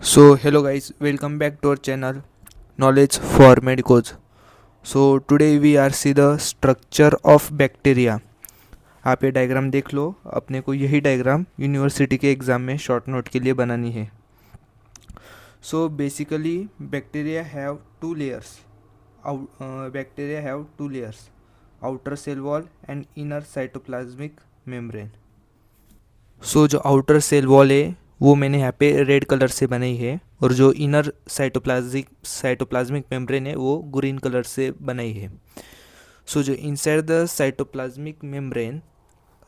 So hello guys, welcome back to our channel Knowledge for Medicos. So today we are see the structure of bacteria. आप ये diagram देख लो, अपने को यही diagram university के exam में शॉर्ट नोट के लिए बनानी है. So basically bacteria have two layers. Bacteria have two layers, outer cell wall and inner cytoplasmic membrane. सो जो आउटर सेल वॉल है वो मैंने यहाँ पे रेड कलर से बनाई है, और जो इनर साइटोप्लाज्मिक मेम्ब्रेन है वो ग्रीन कलर से बनाई है. सो जो inside the cytoplasmic membrane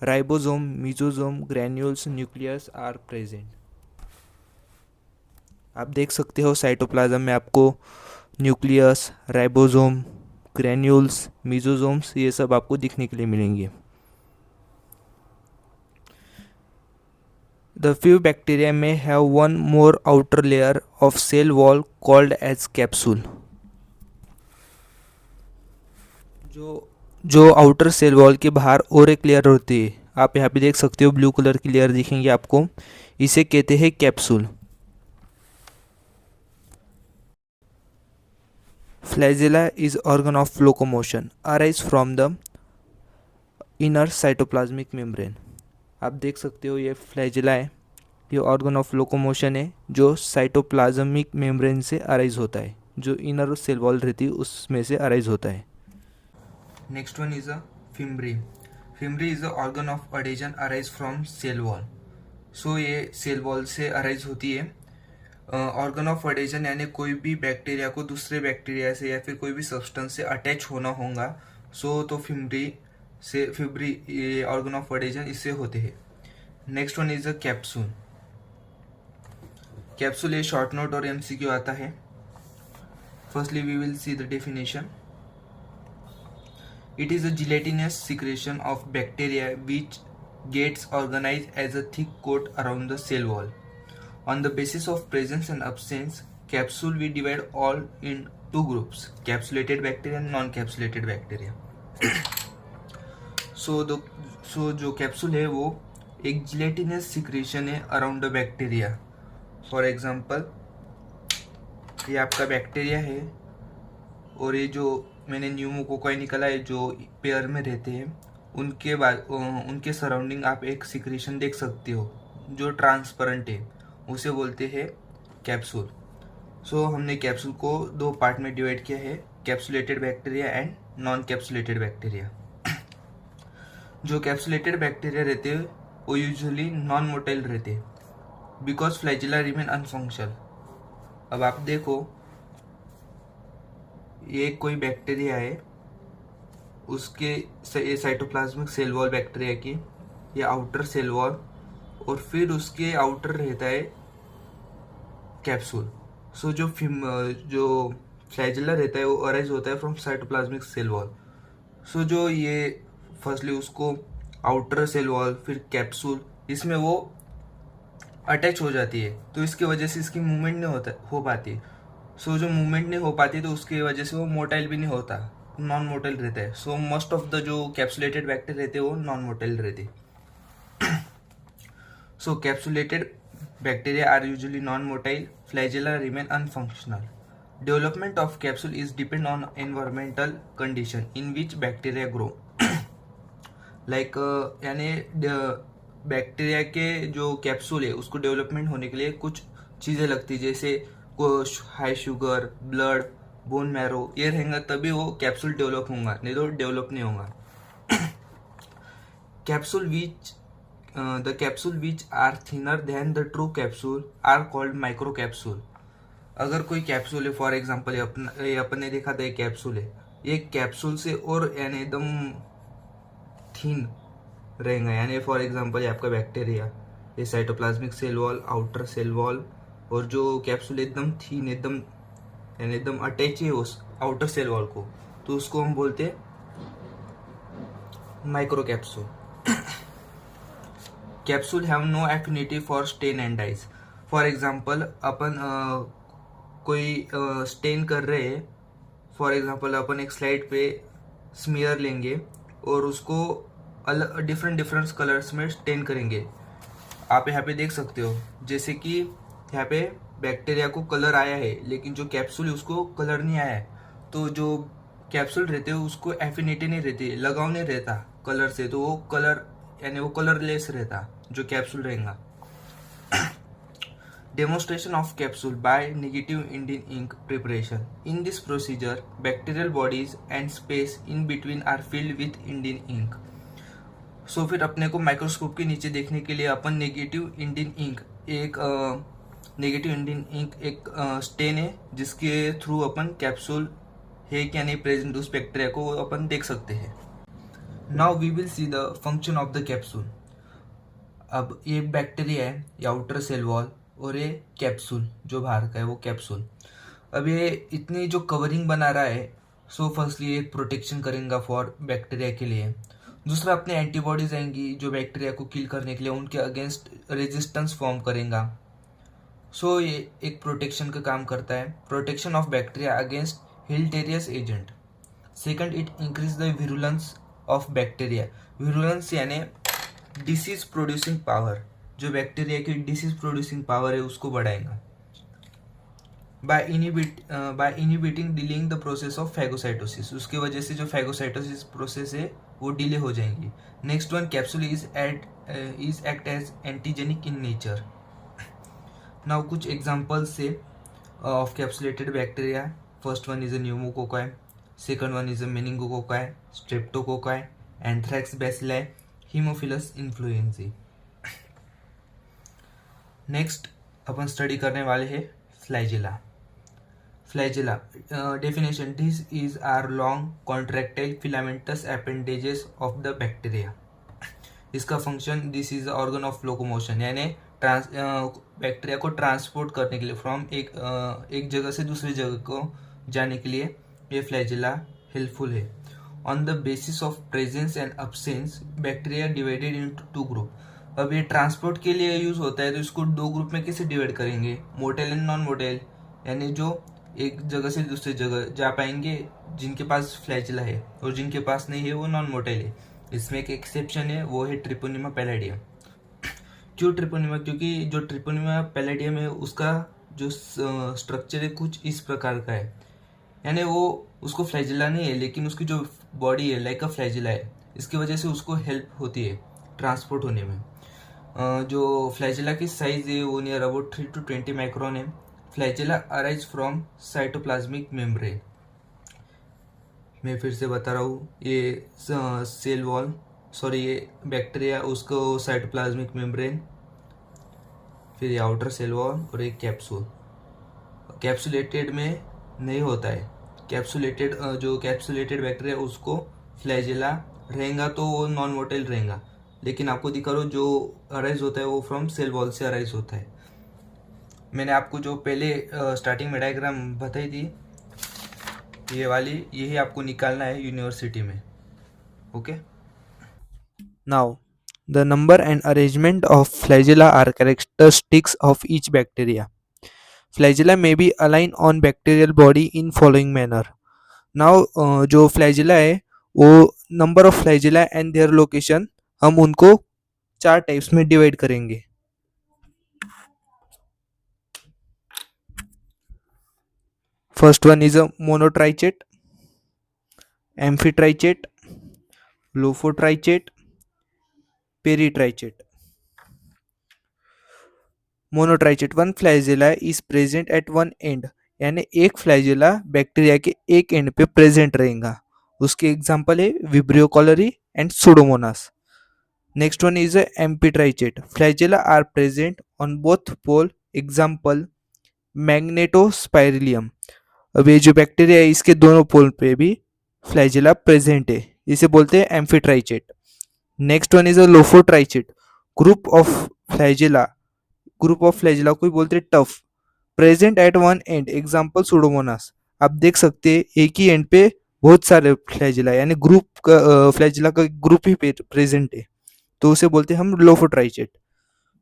ribosome, mesosome, granules, nucleus are present. आप देख सकते हो साइटोप्लाज्म में आपको न्यूक्लियस, राइबोसोम, ग्रैन्यूल्स, मीजोसोम्स ये सब आपको दिखने के लिए मिलेंगे. The few bacteria may have one more outer layer of cell wall called as capsule. जो आउटर सेल वॉल के बाहर और एक लेयर होती है, आप यहाँ पे देख सकते हो ब्लू कलर की लेयर दिखेंगे आपको, इसे कहते हैं capsule. Flagella is organ of locomotion arise from the inner cytoplasmic membrane. आप देख सकते हो ये फ्लैजेला है, ये ऑर्गन ऑफ लोकोमोशन है जो साइटोप्लाज्मिक मेम्ब्रेन से अराइज होता है, जो इनर सेल वॉल रहती है उसमें से अराइज होता है. Next one is a fimbriae. Fimbriae is a organ of adhesion arise from cell wall. So ये सेल वॉल से अराइज होती है. ऑर्गन ऑफ अडेजन यानी कोई भी बैक्टीरिया को दूसरे बैक्टीरिया से या फिर कोई भी सब्सटेंस से अटैच होना होगा, सो तो फिम्ब्री ये ऑर्गन ऑफ अडेजन इससे होते हैं. Next one is a capsule. Capsule ये शॉर्ट नोट और एमसीक्यू आता है. Firstly we will see the definition. It is a gelatinous secretion of bacteria which gets organized as a thick coat around the cell wall. On the basis of presence and absence, capsule we divide all in two groups: capsulated bacteria and non-capsulated bacteria. so जो capsule है वो एक gelatinous secretion है around the bacteria. For example ये आपका bacteria है, और ये जो मैंने न्यूमोकोकाई निकाला है जो पेयर में रहते हैं, उनके सराउंडिंग आप एक सिक्रेशन देख सकते हो जो ट्रांसपेरेंट है, उसे बोलते हैं कैप्सूल. सो हमने कैप्सूल को दो पार्ट में डिवाइड किया है, capsulated bacteria and non capsulated bacteria. जो कैप्सुलेटेड बैक्टीरिया रहते हैं वो यूजुअली नॉन मोटाइल रहते हैं बिकॉज फ्लैजिला रिमेन अनफंक्शनल. अब आप देखो ये कोई बैक्टीरिया है, उसके साइटोप्लाज्मिक सेल वॉल बैक्टीरिया की, ये आउटर सेल वॉल, और फिर उसके आउटर रहता है कैप्सूल. सो जो फ्लैजिला रहता है वो अराइज होता है from cytoplasmic cell wall. So जो ये फर्स्टली उसको आउटर सेल वॉल फिर कैप्सूल इसमें वो अटैच हो जाती है, तो इसकी वजह से इसकी मूवमेंट नहीं हो पाती. सो जो मूवमेंट नहीं हो पाती तो उसकी वजह से वो मोटाइल भी नहीं होता, नॉन मोटाइल रहता है. सो मोस्ट ऑफ द जो कैप्सुलेटेड बैक्टीरिया रहते हैं वो नॉन मोटाइल रहते. So capsulated bacteria are usually non motile. Flagella remain unfunctional. Development of capsule is depend on environmental condition in which bacteria grow. Like यानी bacteria के जो capsule है उसको डेवलपमेंट होने के लिए कुछ चीज़ें लगती है, जैसे high sugar, blood, bone marrow ये रहेंगे तभी वो कैप्सूल डेवलप होगा, नहीं तो डेवलप नहीं होगा. The capsule which are thinner than the true capsule are called micro capsule. अगर कोई कैप्सूल है, फॉर एग्जाम्पल ये अपन ने देखा था, ये कैप्सूल है, ये कैप्सूल से और यानी एकदम थिन रहेगा. यानी फॉर एग्जांपल ये आपका बैक्टीरिया, ये cytoplasmic cell wall, outer cell wall, और जो कैप्सूल एकदम थीन, एकदम अटैच है उस आउटर सेल वॉल को, तो उसको हम बोलते हैं micro capsule. Capsule have no affinity for stain and dyes. For example अपन कोई स्टेन कर रहे हैं, फॉर एग्जांपल अपन एक स्लाइड पे स्मीयर लेंगे और उसको अलग डिफरेंट कलर्स में स्टेन करेंगे. आप यहाँ पे देख सकते हो, जैसे कि यहाँ पे बैक्टीरिया को कलर आया है लेकिन जो कैप्सूल है उसको कलर नहीं आया है, तो जो कैप्सूल रहते हैं उसको एफिनिटी नहीं रहती, लगाव नहीं रहता कलर से, तो वो कलर यानी वो कलरलेस रहता जो कैप्सूल रहेगा। Demonstration of capsule by negative Indian ink preparation. In this procedure, bacterial bodies and space in between are filled with Indian ink. सो फिर अपने को माइक्रोस्कोप के नीचे देखने के लिए अपन नेगेटिव इंडियन इंक एक स्टेन है जिसके थ्रू अपन कैप्सूल है क्या नहीं प्रेजेंट उस बैक्टीरिया को वो अपन देख सकते हैं। Now we will see the function of the capsule. अब ये बैक्टीरिया है, ये आउटर सेल वॉल, और ये कैप्सूल जो बाहर का है वो कैप्सूल। अब ये इतनी जो कवरिंग बना रहा है, सो फर्स्टली एक प्रोटेक्शन करेगा फॉर बैक्टीरिया के लिए। दूसरा अपने एंटीबॉडीज आएंगी जो बैक्टीरिया को किल करने के लिए उनके अगेंस्ट रेजिस्टेंस फॉर्म करेगा। सो ये एक प्रोटेक्शन का काम करता है, protection of bacteria against deleterious agent. Second, it increase the virulence of bacteria. Virulence यानी डिसीज प्रोड्यूसिंग पावर, जो बैक्टीरिया की डिसीज प्रोड्यूसिंग पावर है उसको बढ़ाएगा। By inhibiting delaying the process of phagocytosis, उसके वजह से जो फैगोसाइटोसिस प्रोसेस है वो डिले हो जाएंगी। Next one, capsule is act as antigenic in nature. Now कुछ एग्जांपल्स से of capsulated bacteria. First one is a pneumococci, second one is a meningococci, streptococci, anthrax bacilli, haemophilus influenzae. Next अपन study करने वाले हैं flagella. Flagella definition, this is are long contractile filamentous appendages of the bacteria. इसका function, this is organ of locomotion, यानी bacteria को transport करने के लिए फ्रॉम एक जगह से दूसरी जगह को जाने के लिए ये फ्लैजेला हेल्पफुल है। On the basis of presence and absence bacteria divided into two group. अब ये ट्रांसपोर्ट के लिए यूज होता है तो इसको दो ग्रुप में कैसे डिवाइड करेंगे, मोटेल एंड नॉन मोटेल, यानी जो एक जगह से दूसरी जगह जा पाएंगे जिनके पास फ्लैजेला है, और जिनके पास नहीं है वो नॉन मोटेल है। इसमें एक एक्सेप्शन है, वो है ट्रिपोनिमा पैलेडियम। क्यों ट्रिपोनिमा? क्योंकि जो ट्रिपोनिमा पैलेडियम है उसका जो स्ट्रक्चर है कुछ इस प्रकार का है, यानी वो उसको फ्लैजेला नहीं है लेकिन उसकी जो बॉडी है लाइक अ फ्लैजेला है, इसकी वजह से उसको हेल्प होती है ट्रांसपोर्ट होने में। जो फ्लैजेला की साइज है वो नियर अबाउट 3 to 20 माइक्रोन है। Flagella arise from cytoplasmic membrane. मैं फिर से बता रहा हूँ, ये सेल वॉल ये बैक्टीरिया उसको साइटोप्लाज्मिक मेम्ब्रेन, फिर ये आउटर सेल वॉल और एक कैप्सूल। कैप्सुलेटेड में नहीं होता है, जो कैप्सुलेटेड बैक्टीरिया उसको फ्लैजेला रहेगा तो वो नॉन मोटेल रहेगा, लेकिन आपको दिखा रहा जो अराइज होता है वो फ्रॉम सेल वॉल से अराइज होता है। मैंने आपको जो पहले स्टार्टिंग में डायग्राम बताई थी ये वाली, यही आपको निकालना है यूनिवर्सिटी में। Okay, now the number and arrangement of flagella are characteristics of each bacteria. Flagella may be aligned on bacterial body in following manner. Now जो फ्लैजेला है वो number of flagella and their location, हम उनको 4 types में divide करेंगे। First one is a monotrichate, amphitrichate, lophotrichate, peritrichate. Monotrichate, one flagella is present at one end, यानी एक flagella bacteria के एक एंड पे प्रेजेंट रहेगा। उसके एग्जांपल है vibrio cholerae and pseudomonas. Next one is amphitrichate, flagella are present on both pole, example magnetospirillum. अब ये जो बैक्टीरिया है इसके दोनों पोल पे भी फ्लैजेला प्रेजेंट है, इसे बोलते हैं amphitrichate. Next one is a lophotrichate, group of flagella को बोलते हैं tuft, present at one end, example pseudomonas. आप देख सकते हैं एक ही एंड पे बहुत सारे फ्लैजेला, यानी ग्रुप का फ्लैजेला का ग्रुप ही प्रेजेंट है, तो उसे बोलते हैं हम लोफोट्राइचेट।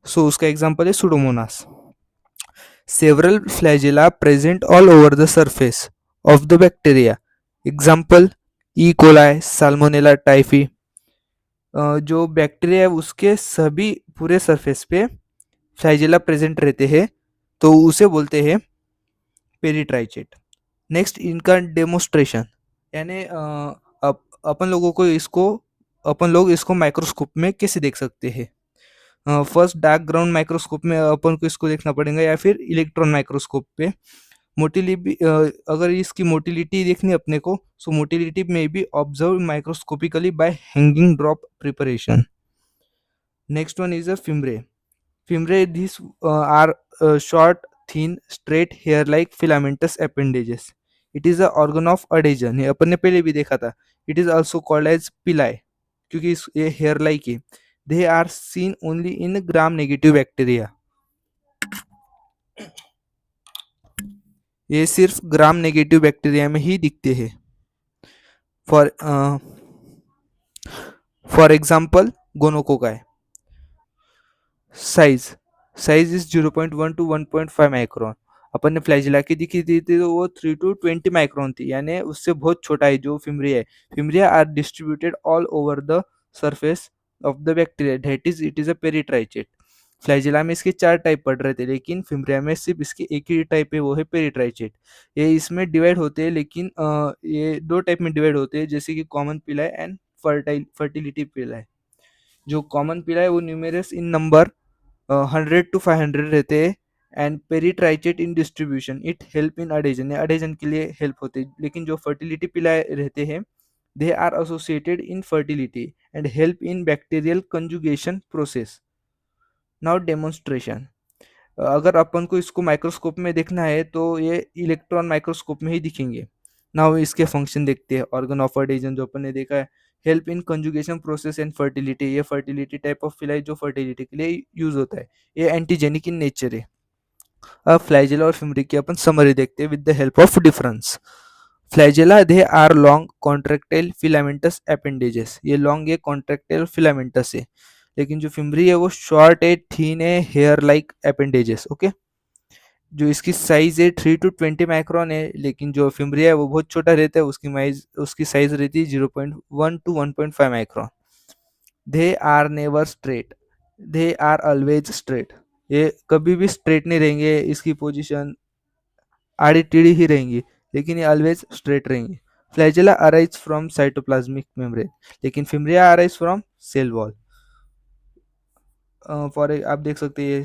सो उसका एग्जांपल है Pseudomonas. Several flagella present all over the surface of the bacteria, example E coli, salmonella typhi. जो बैक्टीरिया है उसके सभी पूरे सरफेस पे फ्लैजेला प्रेजेंट रहते हैं, तो उसे बोलते हैं पेरिट्राइचेट। नेक्स्ट इनका डेमोस्ट्रेशन, यानी अपन लोग इसको माइक्रोस्कोप में कैसे देख सकते हैं। फर्स्ट डार्क ग्राउंड माइक्रोस्कोप में अपन को इसको देखना पड़ेगा, या फिर इलेक्ट्रॉन माइक्रोस्कोप पे। मोटिलिटी, अगर इसकी मोटिलिटी देखनी है अपने को, so motility may be observed microscopically by hanging drop preparation. Next one is a fimbriae. Fimbriae, these are short, thin, straight hair-like filamentous appendages. It is a organ of adhesion. ये अपन ने पहले भी देखा था. It is also called as pili, क्योंकि ये hair-like है. They are seen only in gram-negative bacteria. ये सिर्फ ग्राम नेगेटिव बैक्टीरिया में ही दिखते हैं. For for example gonococci. Size is 0.1 to 1.5 micron. अपन ने फ्लैजिला की दिखी थी तो वो 3 to 20 माइक्रोन थी, यानी उससे बहुत छोटा है जो फिम्रिया है. Fimbriae are distributed all over the surface of the bacteria, that is it is a peritrichate. Flagella में इसके 4 टाइप पढ़ रहे थे, लेकिन फिम्रिया में सिर्फ इसके एक ही टाइप है, वो है पेरिट्राइचेट. ये इसमें डिवाइड होते हैं, लेकिन ये 2 टाइप में डिवाइड होते हैं, जैसे कि कॉमन पिलाई एंड फर्टिलिटी पिलाई. जो कॉमन पिलाई है वो न्यूमेरस इन नंबर 100 to 500 रहते हैं. And peritrichate in distribution, it help in adhesion, adhesion के लिए हेल्प होते हैं. लेकिन जो फर्टिलिटी पिलाए रहते हैं, they are associated in fertility and help in bacterial conjugation process. Now demonstration. अगर अपन को इसको माइक्रोस्कोप में देखना है तो ये इलेक्ट्रॉन माइक्रोस्कोप में ही दिखेंगे. नाउ इसके फंक्शन देखते हैं. ऑर्गन ऑफ अडेजन जो अपन ने देखा है, help in conjugation process and fertility. ये फर्टिलिटी टाइप ऑफ फिलाई जो फर्टिलिटी के लिए यूज होता है. ये एंटीजेनिक इन नेचर है. अब फ्लैजेला और फिमरी की अपन समरी देखते हैं with the help of difference. Flagella they are long contractile filamentous appendages. ये लॉन्ग है, कॉन्ट्रैक्टाइल फिलामेंटस है. लेकिन जो फिमरी है वो शॉर्ट है, थीन है, हेयर लाइक अपेंडेजेस. ओके. जो इसकी साइज है 3 to 20 माइक्रोन है, लेकिन जो फिम्ब्रिया है वो बहुत छोटा रहता है. उसकी साइज रहती है 0.1 to 1.5 micron. They are never straight, they are always straight. ये कभी भी स्ट्रेट नहीं रहेंगे, इसकी पोजीशन आड़ी टेढ़ी ही रहेंगी, लेकिन ये ऑलवेज स्ट्रेट रहेंगे. Flagella arise from cytoplasmic membrane, लेकिन fimbriae arise from cell wall. For आप देख सकते हैं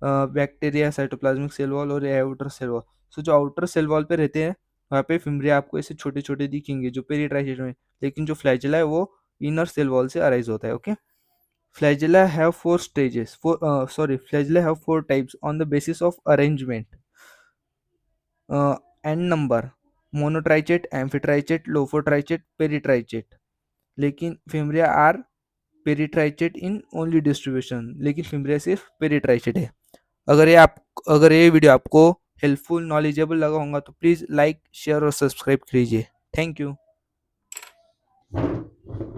बैक्टीरिया, साइटोप्लाज्मिक सेल वॉल और आउटर सेल वॉल. सो जो आउटर सेल वॉल पे रहते हैं वहाँ पे फिम्ब्रिया आपको ऐसे छोटे छोटे दिखेंगे जो पेरिट्राइचेट में. लेकिन जो फ्लैजेला है वो इनर सेल वॉल से अराइज होता है. Okay. Flagella have 4 stages, flagella have 4 types on the basis of arrangement and number. Monotrichate, amphitrichate, lophotrichate, peritrichate. लेकिन fimbriae are peritrichate in only distribution, लेकिन फिम्ब्रिया सिर्फ पेरिट्राइचेट है. अगर ये वीडियो आपको हेल्पफुल, नॉलेजेबल लगा होगा तो प्लीज़ लाइक, शेयर और सब्सक्राइब कीजिए. Thank you.